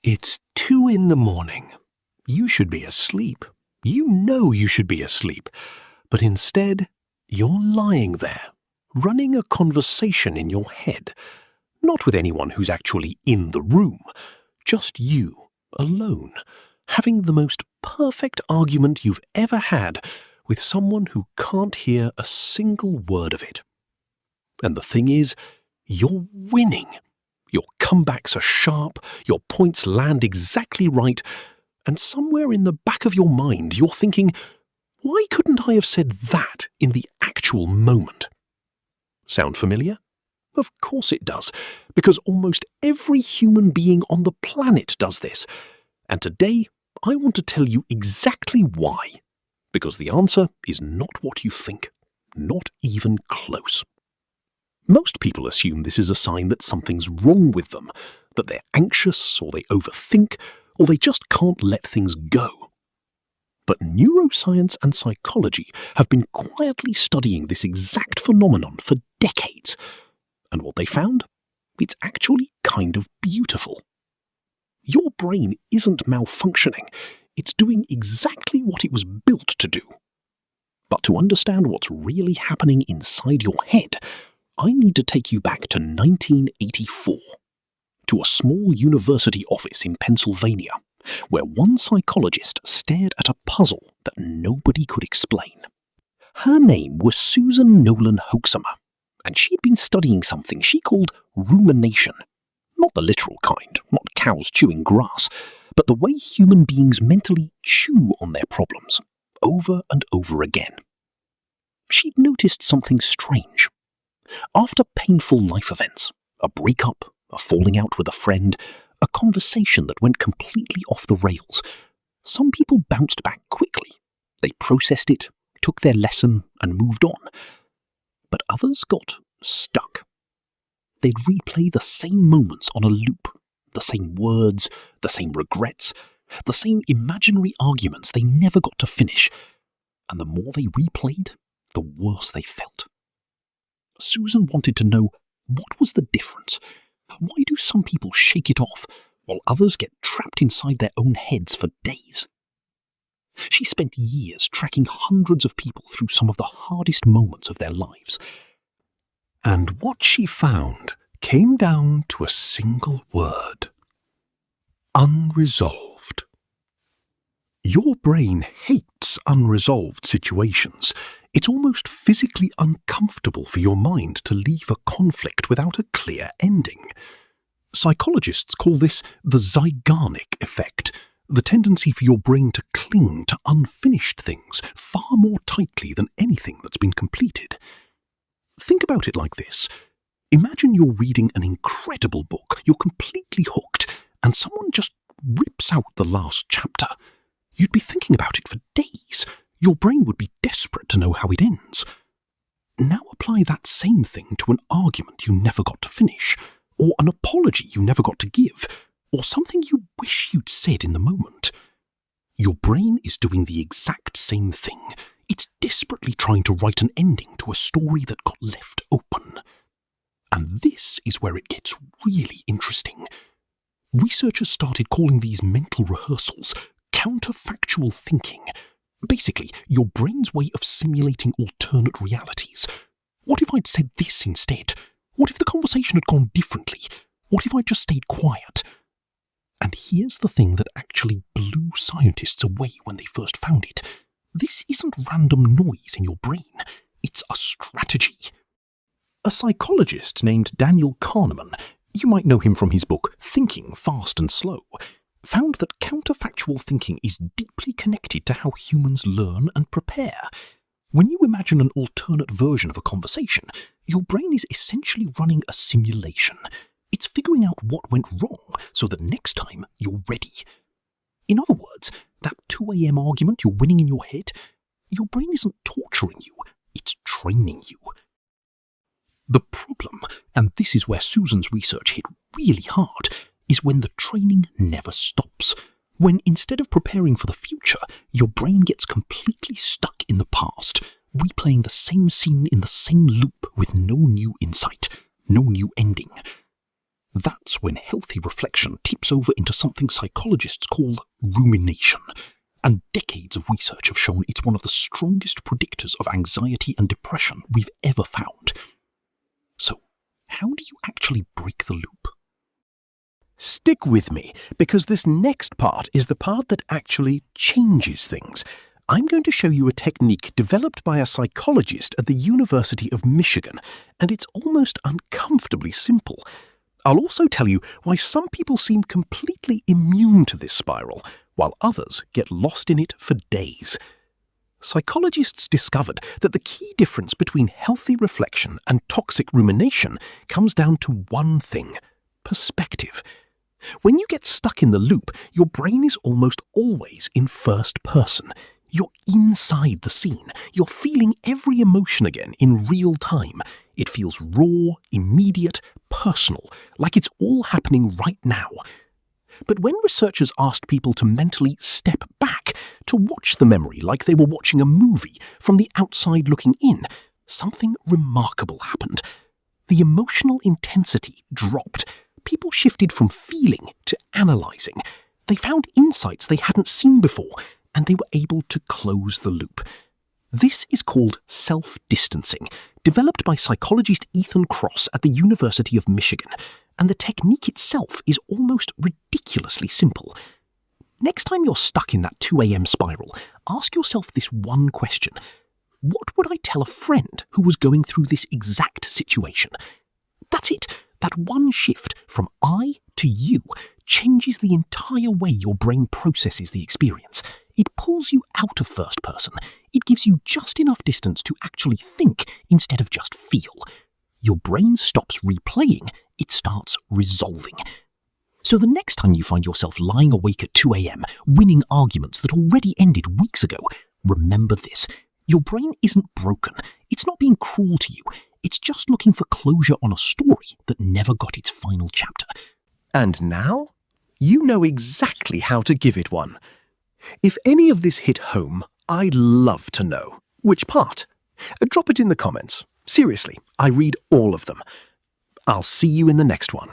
It's 2 in the morning. You should be asleep. You know you should be asleep. But instead, you're lying there, running a conversation in your head. Not with anyone who's actually in the room. Just you, alone, having the most perfect argument you've ever had with someone who can't hear a single word of it. And the thing is, you're winning. Your comebacks are sharp, your points land exactly right, and somewhere in the back of your mind you're thinking, why couldn't I have said that in the actual moment? Sound familiar? Of course it does, because almost every human being on the planet does this. And today, I want to tell you exactly why. Because the answer is not what you think. Not even close. Most people assume this is a sign that something's wrong with them, that they're anxious, or they overthink, or they just can't let things go. But neuroscience and psychology have been quietly studying this exact phenomenon for decades. And what they found? It's actually kind of beautiful. Your brain isn't malfunctioning. It's doing exactly what it was built to do. But to understand what's really happening inside your head, I need to take you back to 1984, to a small university office in Pennsylvania, where one psychologist stared at a puzzle that nobody could explain. Her name was Susan Nolen-Hoeksema, and she'd been studying something she called rumination. Not the literal kind, not cows chewing grass, but the way human beings mentally chew on their problems, over and over again. She'd noticed something strange. After painful life events, a breakup, a falling out with a friend, a conversation that went completely off the rails, some people bounced back quickly. They processed it, took their lesson, and moved on. But others got stuck. They'd replay the same moments on a loop, the same words, the same regrets, the same imaginary arguments they never got to finish. And the more they replayed, the worse they felt. Susan wanted to know, what was the difference? Why do some people shake it off, while others get trapped inside their own heads for days? She spent years tracking hundreds of people through some of the hardest moments of their lives. And what she found came down to a single word: unresolved. Your brain hates unresolved situations. It's almost physically uncomfortable for your mind to leave a conflict without a clear ending. Psychologists call this the Zeigarnik Effect, the tendency for your brain to cling to unfinished things far more tightly than anything that's been completed. Think about it like this. Imagine you're reading an incredible book, you're completely hooked, and someone just rips out the last chapter. You'd be thinking about it for days. Your brain would be desperate to know how it ends. Now apply that same thing to an argument you never got to finish, or an apology you never got to give, or something you wish you'd said in the moment. Your brain is doing the exact same thing. It's desperately trying to write an ending to a story that got left open. And this is where it gets really interesting. Researchers started calling these mental rehearsals counterfactual thinking. Basically, your brain's way of simulating alternate realities. What if I'd said this instead? What if the conversation had gone differently? What if I'd just stayed quiet? And here's the thing that actually blew scientists away when they first found it. This isn't random noise in your brain. It's a strategy. A psychologist named Daniel Kahneman, you might know him from his book Thinking, Fast and Slow, found that counterfactual thinking is deeply connected to how humans learn and prepare. When you imagine an alternate version of a conversation, your brain is essentially running a simulation. It's figuring out what went wrong so that next time you're ready. In other words, that 2 a.m. argument you're winning in your head, your brain isn't torturing you, it's training you. The problem, and this is where Susan's research hit really hard, is when the training never stops. When instead of preparing for the future, your brain gets completely stuck in the past, replaying the same scene in the same loop with no new insight, no new ending. That's when healthy reflection tips over into something psychologists call rumination. And decades of research have shown it's one of the strongest predictors of anxiety and depression we've ever found. So, how do you actually break the loop? Stick with me, because this next part is the part that actually changes things. I'm going to show you a technique developed by a psychologist at the University of Michigan, and it's almost uncomfortably simple. I'll also tell you why some people seem completely immune to this spiral, while others get lost in it for days. Psychologists discovered that the key difference between healthy reflection and toxic rumination comes down to one thing: perspective. When you get stuck in the loop, your brain is almost always in first person. You're inside the scene. You're feeling every emotion again in real time. It feels raw, immediate, personal, like it's all happening right now. But when researchers asked people to mentally step back, to watch the memory like they were watching a movie from the outside looking in, something remarkable happened. The emotional intensity dropped. People shifted from feeling to analysing. They found insights they hadn't seen before, and they were able to close the loop. This is called self-distancing, developed by psychologist Kross at the University of Michigan, and the technique itself is almost ridiculously simple. Next time you're stuck in that 2 a.m. spiral, ask yourself this one question: what would I tell a friend who was going through this exact situation? That's it. That one shift from I to you changes the entire way your brain processes the experience. It pulls you out of first person. It gives you just enough distance to actually think instead of just feel. Your brain stops replaying, it starts resolving. So the next time you find yourself lying awake at 2 a.m, winning arguments that already ended weeks ago, remember this: your brain isn't broken. It's not being cruel to you. It's just looking for closure on a story that never got its final chapter. And now, you know exactly how to give it one. If any of this hit home, I'd love to know. Which part? Drop it in the comments. Seriously, I read all of them. I'll see you in the next one.